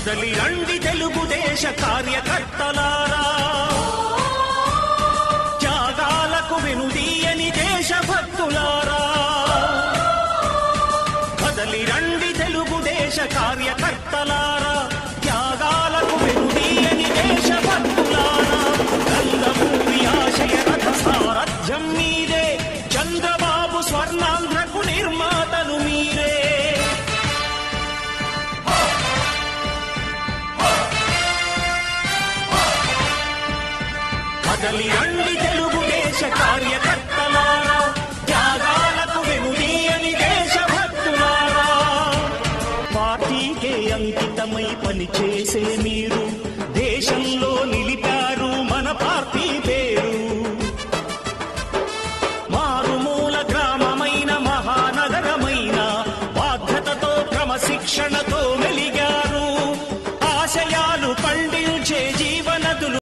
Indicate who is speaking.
Speaker 1: కదలి రండి తెలుగుదేశ కార్యకర్తలారా, త్యాగాలకు వెనుదీయని దేశభక్తులారా. కదలి రండి తెలుగుదేశ కార్యకర్తలారా, త్యాగాలకు వెనుదీయని దేశభక్తులారా. నందమూరి ఆశయ రథ సారథ్యం మీరే, చంద్రబాబు స్వర్ణాంధ్రకు నిర్మాతలు మీరే. కదలి రండి తెలుగుదేశ కార్యకర్తలారా, త్యాగాలకు వెనుదీయని దేశభక్తులారా. పార్టీకే అంకితమై పనిచేసే మీరు